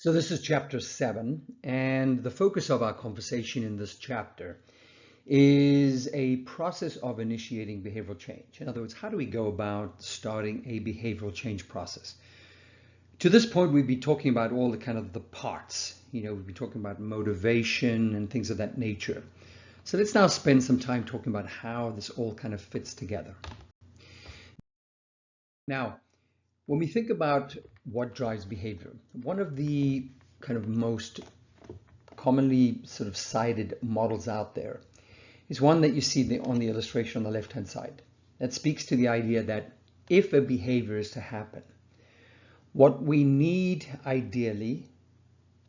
So this is chapter 7, and the focus of our conversation in this chapter is a process of initiating behavioral change. In other words, how do we go about starting a behavioral change process? To this point, we'd be talking about all the kind of the parts. We'd be talking about motivation and things of that nature. So let's now spend some time talking about how this all kind of fits together. Now, when we think about what drives behavior, one of the kind of most commonly sort of cited models out there is one that you see on the illustration on the left-hand side. That speaks to the idea that if a behavior is to happen, what we need ideally,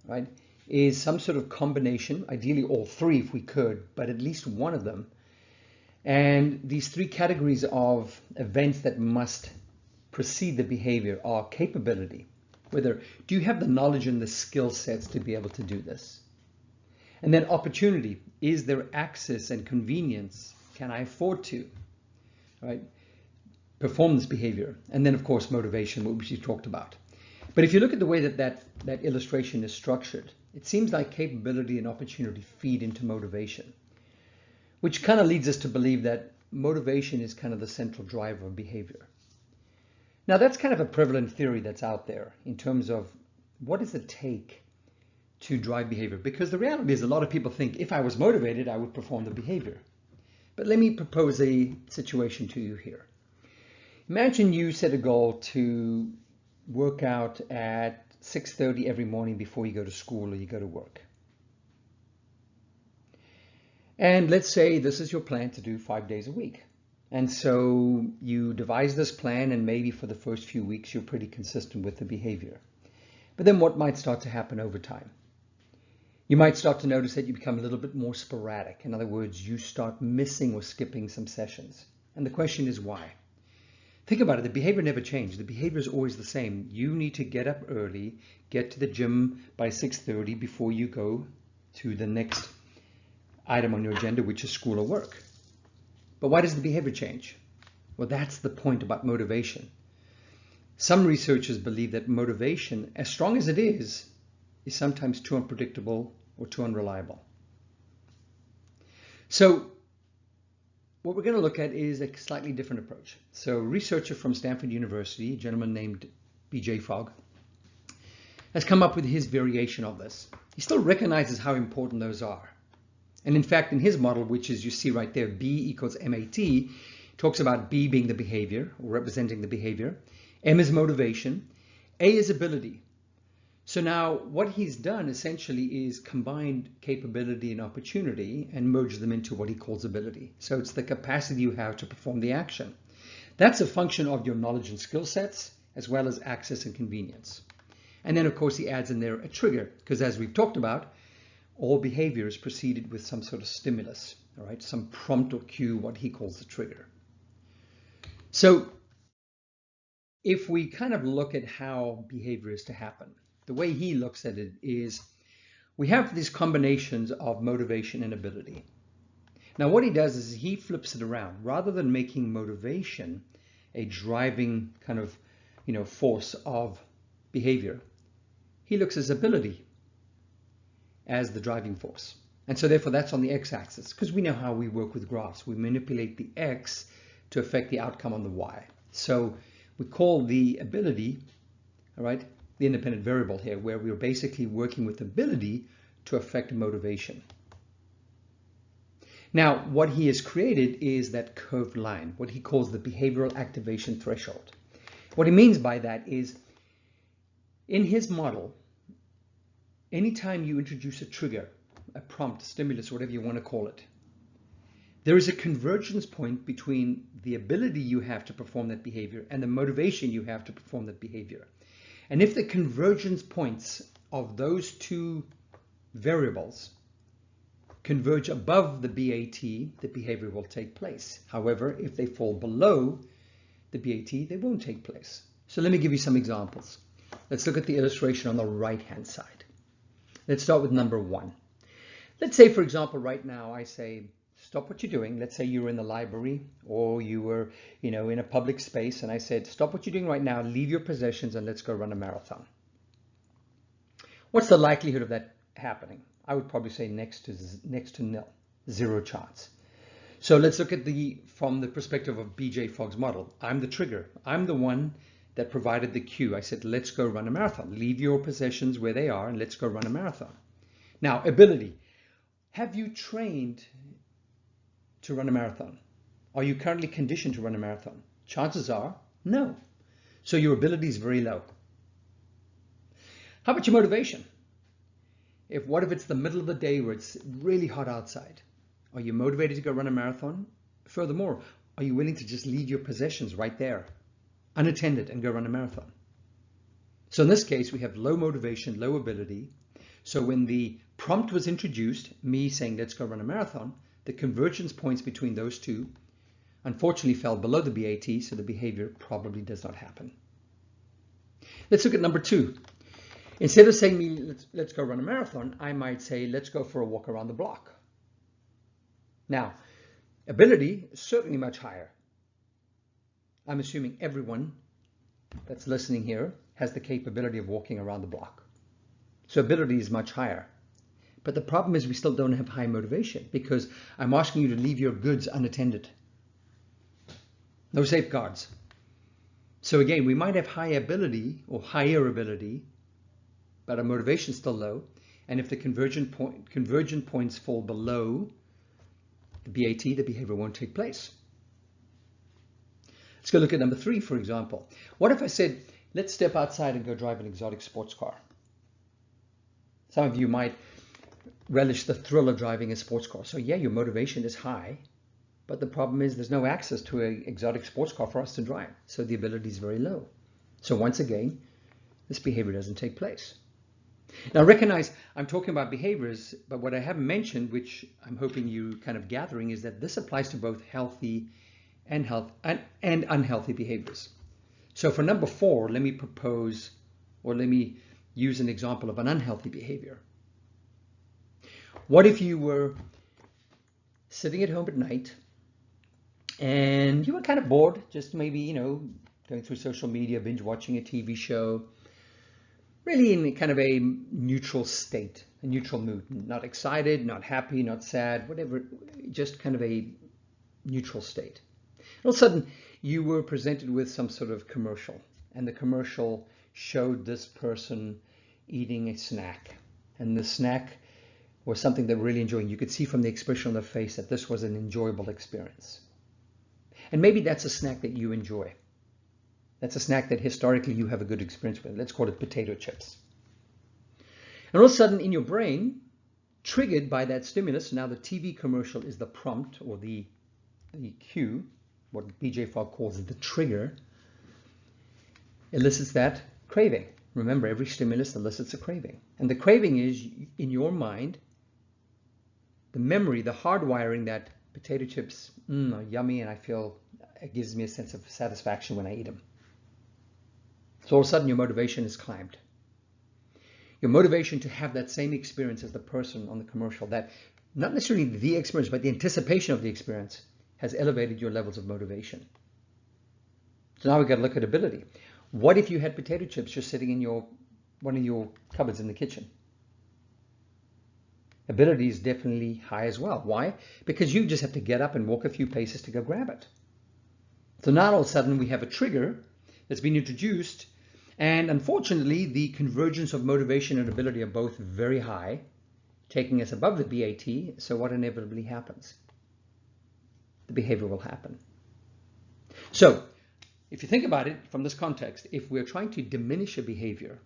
right, is some sort of combination, ideally all three if we could, but at least one of them. And these three categories of events that must precede the behavior are capability, whether do you have the knowledge and the skill sets to be able to do this? And then opportunity, is there access and convenience? Can I afford to, right, perform this behavior? And then of course motivation, which we talked about. But if you look at the way that illustration is structured, it seems like capability and opportunity feed into motivation, which kind of leads us to believe that motivation is kind of the central driver of behavior. Now that's kind of a prevalent theory that's out there in terms of what does it take to drive behavior? Because the reality is a lot of people think if I was motivated, I would perform the behavior. But let me propose a situation to you here. Imagine you set a goal to work out at 6:30 every morning before you go to school or you go to work. And let's say this is your plan to do 5 days a week. And so you devise this plan, and maybe for the first few weeks, you're pretty consistent with the behavior. But then what might start to happen over time? You might start to notice that you become a little bit more sporadic. In other words, you start missing or skipping some sessions. And the question is why? Think about it. The behavior never changed. The behavior is always the same. You need to get up early, get to the gym by 6:30 before you go to the next item on your agenda, which is school or work. But why does the behavior change? Well, that's the point about motivation. Some researchers believe that motivation, as strong as it is sometimes too unpredictable or too unreliable. So what we're going to look at is a slightly different approach. So a researcher from Stanford University, a gentleman named B.J. Fogg, has come up with his variation of this. He still recognizes how important those are. And in fact, in his model, which is you see right there, B equals MAT, talks about B being the behavior, or representing the behavior. M is motivation. A is ability. So now what he's done essentially is combined capability and opportunity and merge them into what he calls ability. So it's the capacity you have to perform the action. That's a function of your knowledge and skill sets, as well as access and convenience. And then of course he adds in there a trigger, because as we've talked about, all behavior is preceded with some sort of stimulus, all right, some prompt or cue, what he calls the trigger. So if we kind of look at how behavior is to happen, the way he looks at it is we have these combinations of motivation and ability. Now what he does is he flips it around. Rather than making motivation a driving kind of force of behavior, he looks at ability as the driving force. And so therefore that's on the x-axis, because we know how we work with graphs. We manipulate the x to affect the outcome on the y. So we call the ability, all right, the independent variable here, where we're basically working with ability to affect motivation. Now what he has created is that curved line, what he calls the behavioral activation threshold. What he means by that is, in his model, anytime you introduce a trigger, a prompt, stimulus, whatever you want to call it, there is a convergence point between the ability you have to perform that behavior and the motivation you have to perform that behavior. And if the convergence points of those two variables converge above the BAT, the behavior will take place. However, if they fall below the BAT, they won't take place. So let me give you some examples. Let's look at the illustration on the right-hand side. Let's start with number 1. Let's say, for example, right now I say, stop what you're doing. Let's say you were in the library or you were, in a public space, and I said, stop what you're doing right now, leave your possessions, and let's go run a marathon. What's the likelihood of that happening? I would probably say next to nil, 0 chance. So let's look at from the perspective of BJ Fogg's model. I'm the trigger. I'm the one that provided the cue. I said, let's go run a marathon. Leave your possessions where they are and let's go run a marathon. Now, ability. Have you trained to run a marathon? Are you currently conditioned to run a marathon? Chances are no. So your ability is very low. How about your motivation? What if it's the middle of the day where it's really hot outside? Are you motivated to go run a marathon? Furthermore, are you willing to just leave your possessions right there, unattended, and go run a marathon? So in this case, we have low motivation, low ability. So when the prompt was introduced, me saying, let's go run a marathon, the convergence points between those two unfortunately fell below the BAT, so the behavior probably does not happen. Let's look at number 2. Instead of saying, let's go run a marathon, I might say, let's go for a walk around the block. Now, ability is certainly much higher. I'm assuming everyone that's listening here has the capability of walking around the block. So ability is much higher. But the problem is we still don't have high motivation because I'm asking you to leave your goods unattended. No safeguards. So again, we might have high ability or higher ability, but our motivation is still low. And if the convergent points fall below the BAT, the behavior won't take place. Let's go look at number 3, for example. What if I said, let's step outside and go drive an exotic sports car? Some of you might relish the thrill of driving a sports car. So yeah, your motivation is high, but the problem is there's no access to an exotic sports car for us to drive. So the ability is very low. So once again, this behavior doesn't take place. Now recognize I'm talking about behaviors, but what I haven't mentioned, which I'm hoping you kind of gathering, is that this applies to both healthy and unhealthy behaviors. So for number 4, let me propose, or let me use an example of an unhealthy behavior. What if you were sitting at home at night and you were kind of bored, just maybe, going through social media, binge watching a TV show, really in kind of a neutral state, a neutral mood, not excited, not happy, not sad, whatever, just kind of a neutral state. All of a sudden, you were presented with some sort of commercial, and the commercial showed this person eating a snack, and the snack was something they were really enjoying. You could see from the expression on their face that this was an enjoyable experience. And maybe that's a snack that you enjoy. That's a snack that historically you have a good experience with. Let's call it potato chips. And all of a sudden in your brain, triggered by that stimulus, now the TV commercial is the prompt or the cue, what BJ Fogg calls it the trigger, elicits that craving. Remember, every stimulus elicits a craving. And the craving is, in your mind, the memory, the hardwiring that potato chips are yummy and I feel it gives me a sense of satisfaction when I eat them. So all of a sudden your motivation is climbed. Your motivation to have that same experience as the person on the commercial, that not necessarily the experience, but the anticipation of the experience has elevated your levels of motivation. So now we've got to look at ability. What if you had potato chips just sitting in one of your cupboards in the kitchen? Ability is definitely high as well. Why? Because you just have to get up and walk a few paces to go grab it. So now all of a sudden we have a trigger that's been introduced, and unfortunately the convergence of motivation and ability are both very high, taking us above the BAT. So what inevitably happens? The behavior will happen. So if you think about it from this context, if we're trying to diminish a behavior,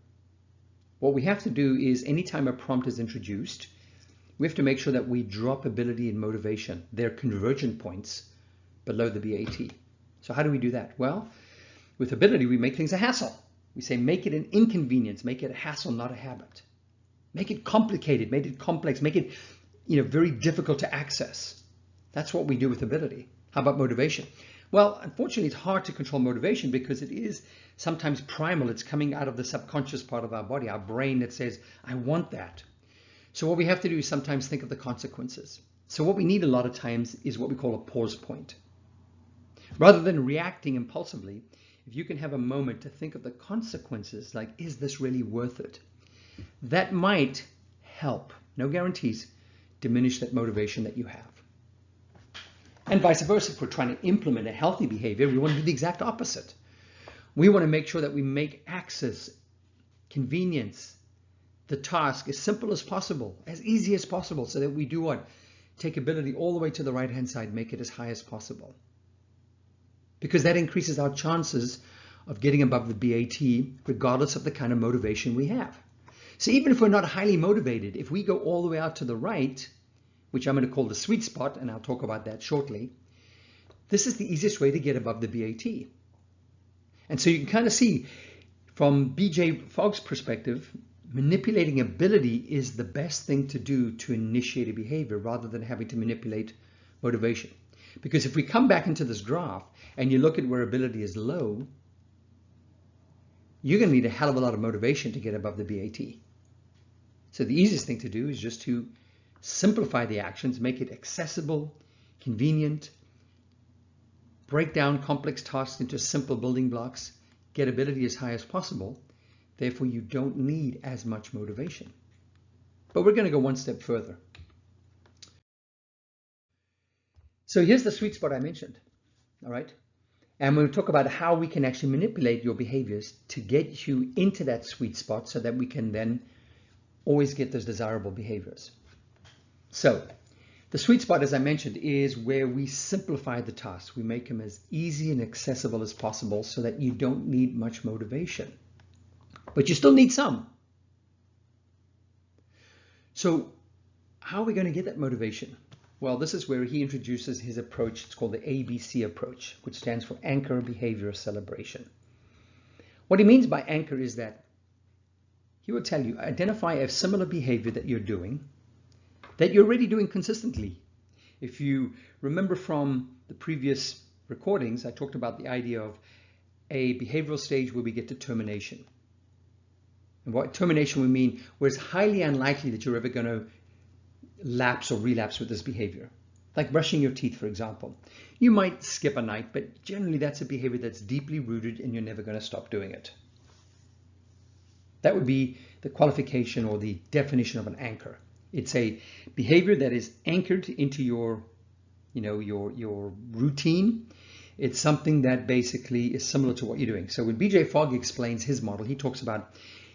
what we have to do is anytime a prompt is introduced, we have to make sure that we drop ability and motivation, their convergent points, below the BAT. So how do we do that? Well, with ability, we make things a hassle. We say make it an inconvenience, make it a hassle, not a habit. Make it complicated, make it complex, make it very difficult to access. That's what we do with ability. How about motivation? Well, unfortunately, it's hard to control motivation because it is sometimes primal. It's coming out of the subconscious part of our body, our brain that says, I want that. So what we have to do is sometimes think of the consequences. So what we need a lot of times is what we call a pause point. Rather than reacting impulsively, if you can have a moment to think of the consequences, like, is this really worth it? that might help, no guarantees, diminish that motivation that you have. And vice versa, if we're trying to implement a healthy behavior, we want to do the exact opposite. We want to make sure that we make access, convenience, the task as simple as possible, as easy as possible, so that we do what? Take ability all the way to the right-hand side, make it as high as possible. Because that increases our chances of getting above the BAT, regardless of the kind of motivation we have. So even if we're not highly motivated, if we go all the way out to the right, which I'm going to call the sweet spot, and I'll talk about that shortly, this is the easiest way to get above the BAT. And so you can kind of see from BJ Fogg's perspective, manipulating ability is the best thing to do to initiate a behavior rather than having to manipulate motivation. Because if we come back into this graph and you look at where ability is low, you're going to need a hell of a lot of motivation to get above the BAT. So the easiest thing to do is just to simplify the actions, make it accessible, convenient, break down complex tasks into simple building blocks, get ability as high as possible. Therefore, you don't need as much motivation. But we're going to go one step further. So here's the sweet spot I mentioned, all right? And we'll talk about how we can actually manipulate your behaviors to get you into that sweet spot so that we can then always get those desirable behaviors. So the sweet spot, as I mentioned, is where we simplify the tasks. We make them as easy and accessible as possible so that you don't need much motivation, but you still need some. So how are we going to get that motivation? Well, this is where he introduces his approach. It's called the ABC approach, which stands for Anchor Behavior Celebration. What he means by anchor is that he will tell you, identify a similar behavior that you're doing, that you're already doing consistently. If you remember from the previous recordings, I talked about the idea of a behavioral stage where we get to termination. And what termination would mean, where it's highly unlikely that you're ever going to lapse or relapse with this behavior. Like brushing your teeth, for example. You might skip a night, but generally that's a behavior that's deeply rooted and you're never going to stop doing it. That would be the qualification or the definition of an anchor. It's a behavior that is anchored into your routine. It's something that basically is similar to what you're doing. So when BJ Fogg explains his model, he talks about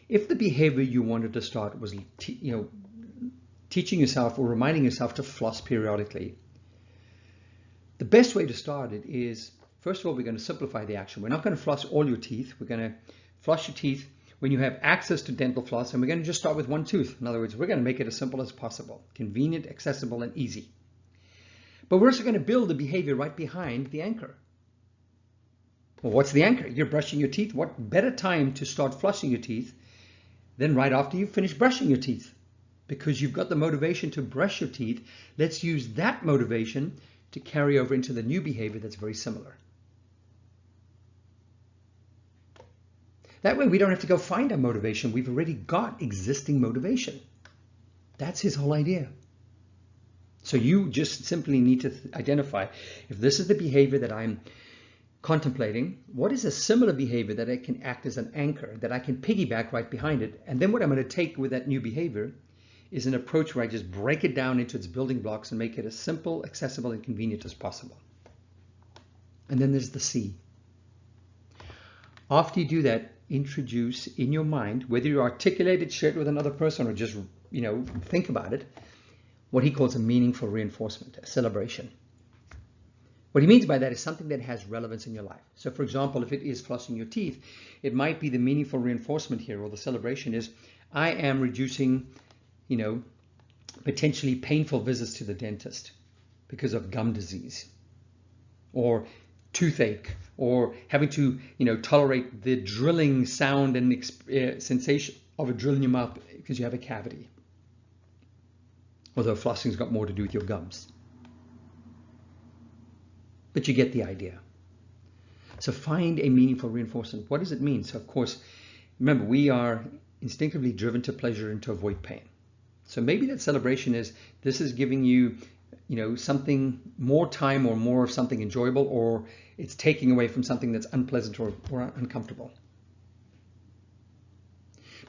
if the behavior you wanted to start was, teaching yourself or reminding yourself to floss periodically. The best way to start it is, first of all, we're going to simplify the action. We're not going to floss all your teeth. We're going to floss your teeth when you have access to dental floss, and we're going to just start with one tooth. In other words, we're going to make it as simple as possible, convenient, accessible, and easy. But we're also going to build the behavior right behind the anchor. Well, what's the anchor? You're brushing your teeth. What better time to start flossing your teeth than right after you finish brushing your teeth? Because you've got the motivation to brush your teeth. Let's use that motivation to carry over into the new behavior that's very similar. That way we don't have to go find our motivation. We've already got existing motivation. That's his whole idea. So you just simply need to identify, if this is the behavior that I'm contemplating, what is a similar behavior that I can act as an anchor, that I can piggyback right behind it? And then what I'm going to take with that new behavior is an approach where I just break it down into its building blocks and make it as simple, accessible, and convenient as possible. And then there's the C. After you do that, introduce in your mind, whether you articulate it, share it with another person, or just think about it, what he calls a meaningful reinforcement, a celebration. What he means by that is something that has relevance in your life. So for example, if it is flossing your teeth, it might be the meaningful reinforcement here, or the celebration is, I am reducing potentially painful visits to the dentist because of gum disease or toothache, or having to tolerate the drilling sound and sensation of a drill in your mouth because you have a cavity. Although flossing's got more to do with your gums. But you get the idea. So find a meaningful reinforcement. What does it mean? So of course, remember, we are instinctively driven to pleasure and to avoid pain. So maybe that celebration is, this is giving you, something more time or more of something enjoyable, or it's taking away from something that's unpleasant or uncomfortable.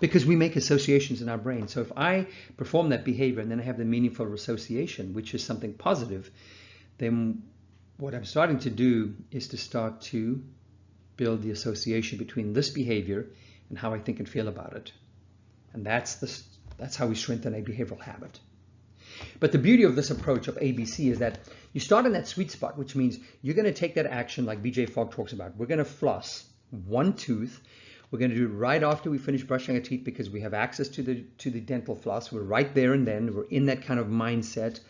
because we make associations in our brain. So if I perform that behavior and then I have the meaningful association, which is something positive, then what I'm starting to do is to start to build the association between this behavior and how I think and feel about it. And that's how we strengthen a behavioral habit. But the beauty of this approach of ABC is that you start in that sweet spot, which means you're going to take that action like BJ Fogg talks about. We're going to floss one tooth. We're going to do it right after we finish brushing our teeth because we have access to the dental floss. We're right there and then. We're in that kind of mindset.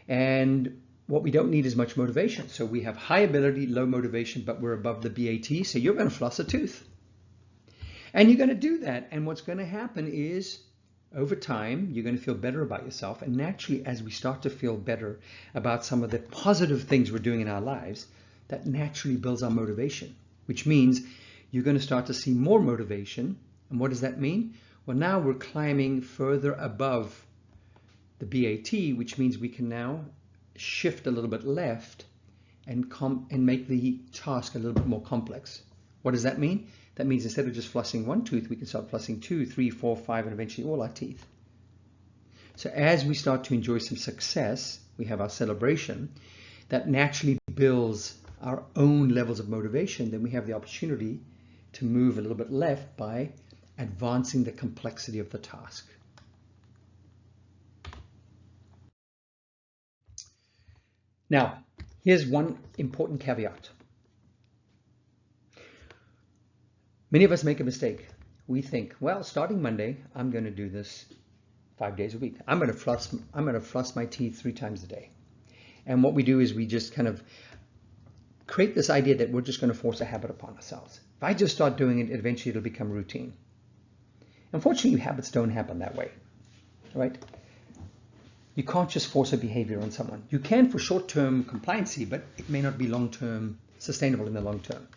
And what we don't need is much motivation. So we have high ability, low motivation, but we're above the BAT. So you're going to floss a tooth. And you're going to do that. And what's going to happen is, over time, you're going to feel better about yourself. And naturally, as we start to feel better about some of the positive things we're doing in our lives, that naturally builds our motivation, which means you're going to start to see more motivation. And what does that mean? Well, now we're climbing further above the BAT, which means we can now shift a little bit left and make the task a little bit more complex. What does that mean? That means instead of just flossing one tooth, we can start flossing 2, 3, 4, 5, and eventually all our teeth. So as we start to enjoy some success, we have our celebration, that naturally builds our own levels of motivation. Then we have the opportunity to move a little bit left by advancing the complexity of the task. Now, here's one important caveat. Many of us make a mistake. We think, well, starting Monday, I'm going to do this 5 days a week. I'm going to floss my teeth 3 times a day. And what we do is we just kind of create this idea that we're just going to force a habit upon ourselves. If I just start doing it, eventually it'll become routine. Unfortunately, habits don't happen that way, right? You can't just force a behavior on someone. You can for short-term compliancy, but it may not be long-term sustainable in the long term.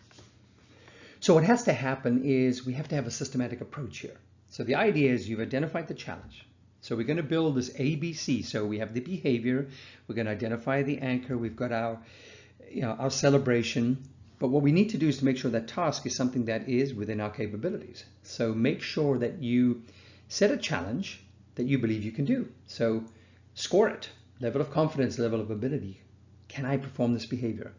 So what has to happen is we have to have a systematic approach here. So the idea is you've identified the challenge. So we're going to build this ABC. So we have the behavior, we're going to identify the anchor, we've got our celebration. But what we need to do is to make sure that task is something that is within our capabilities. So make sure that you set a challenge that you believe you can do. So score it, level of confidence, level of ability. Can I perform this behavior?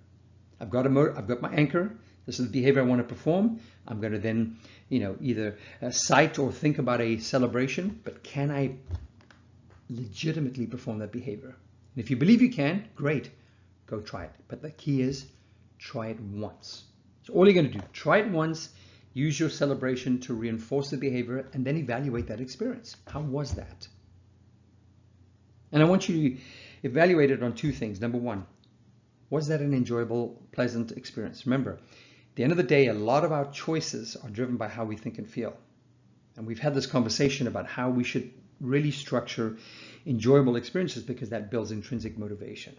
I've got my anchor. This is the behavior I want to perform. I'm going to then, either cite or think about a celebration, but can I legitimately perform that behavior? And if you believe you can, great, go try it. But the key is try it once. So all you're going to do, try it once, use your celebration to reinforce the behavior, and then evaluate that experience. How was that? And I want you to evaluate it on 2 things. Number 1, was that an enjoyable, pleasant experience? Remember, at the end of the day, a lot of our choices are driven by how we think and feel. And we've had this conversation about how we should really structure enjoyable experiences because that builds intrinsic motivation.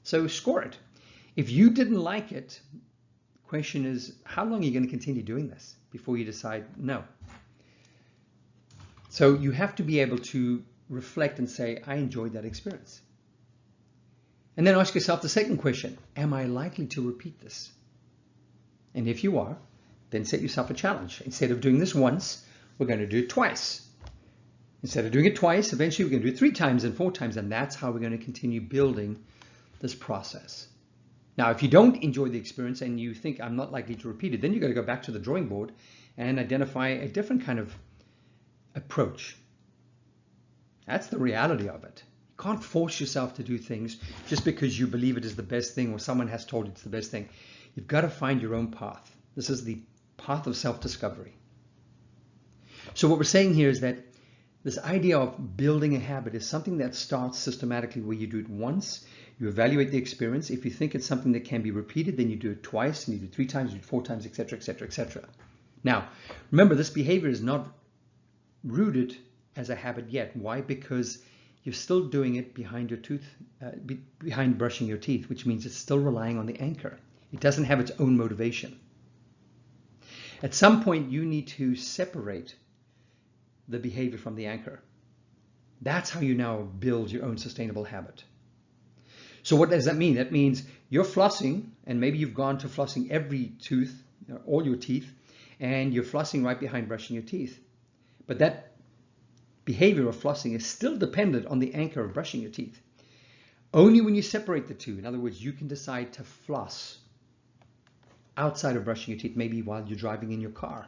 So score it. If you didn't like it, the question is, how long are you going to continue doing this before you decide no? So you have to be able to reflect and say, I enjoyed that experience. And then ask yourself the second question, am I likely to repeat this? And if you are, then set yourself a challenge. Instead of doing this once, we're going to do it twice. Instead of doing it twice, eventually we're going to do it 3 times and 4 times, and that's how we're going to continue building this process. Now, if you don't enjoy the experience and you think I'm not likely to repeat it, then you've got to go back to the drawing board and identify a different kind of approach. That's the reality of it. You can't force yourself to do things just because you believe it is the best thing or someone has told you it's the best thing. You've got to find your own path. This is the path of self-discovery. So what we're saying here is that this idea of building a habit is something that starts systematically where you do it once, you evaluate the experience. If you think it's something that can be repeated, then you do it twice, and you do it 3 times, you do it 4 times, etc., etc., etc. Now, remember, this behavior is not rooted as a habit yet. Why? Because you're still doing it behind your behind brushing your teeth, which means it's still relying on the anchor. It doesn't have its own motivation. At some point, you need to separate the behavior from the anchor. That's how you now build your own sustainable habit. So what does that mean? That means you're flossing, and maybe you've gone to flossing every tooth, all your teeth, and you're flossing right behind brushing your teeth. But that behavior of flossing is still dependent on the anchor of brushing your teeth. Only when you separate the two, in other words, you can decide to floss outside of brushing your teeth, maybe while you're driving in your car,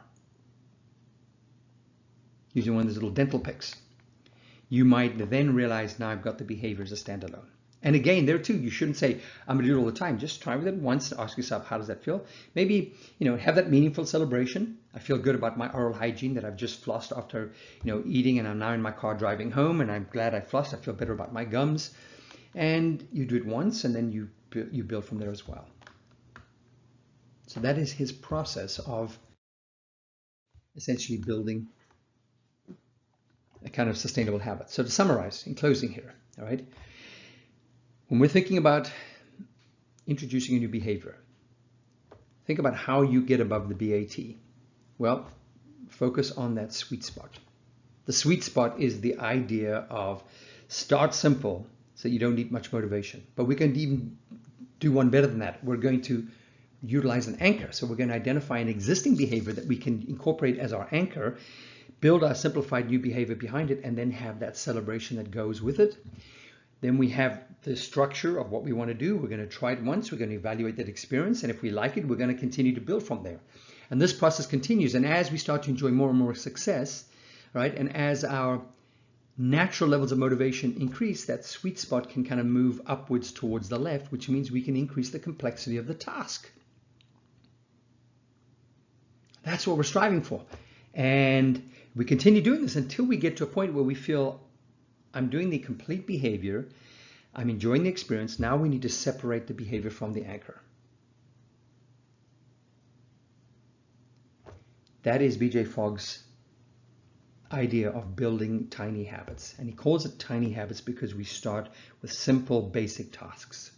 using one of those little dental picks. You might then realize, now I've got the behavior as a standalone. And again, there too, you shouldn't say, I'm going to do it all the time. Just try with it once to ask yourself, how does that feel? Maybe, have that meaningful celebration. I feel good about my oral hygiene, that I've just flossed after, eating, and I'm now in my car driving home, and I'm glad I flossed. I feel better about my gums. And you do it once, and then you build from there as well. So that is his process of essentially building a kind of sustainable habit. So to summarize, in closing here, all right, when we're thinking about introducing a new behavior, think about how you get above the BAT. Well, focus on that sweet spot. The sweet spot is the idea of start simple so you don't need much motivation. But we can even do one better than that. We're going to utilize an anchor. So we're going to identify an existing behavior that we can incorporate as our anchor, build our simplified new behavior behind it, and then have that celebration that goes with it. Then we have the structure of what we want to do. We're going to try it once. We're going to evaluate that experience. And if we like it, we're going to continue to build from there. And this process continues. And as we start to enjoy more and more success, right, and as our natural levels of motivation increase, that sweet spot can kind of move upwards towards the left, which means we can increase the complexity of the task. That's what we're striving for. And we continue doing this until we get to a point where we feel, I'm doing the complete behavior, I'm enjoying the experience. Now we need to separate the behavior from the anchor. That is BJ Fogg's idea of building tiny habits. And he calls it tiny habits because we start with simple, basic tasks.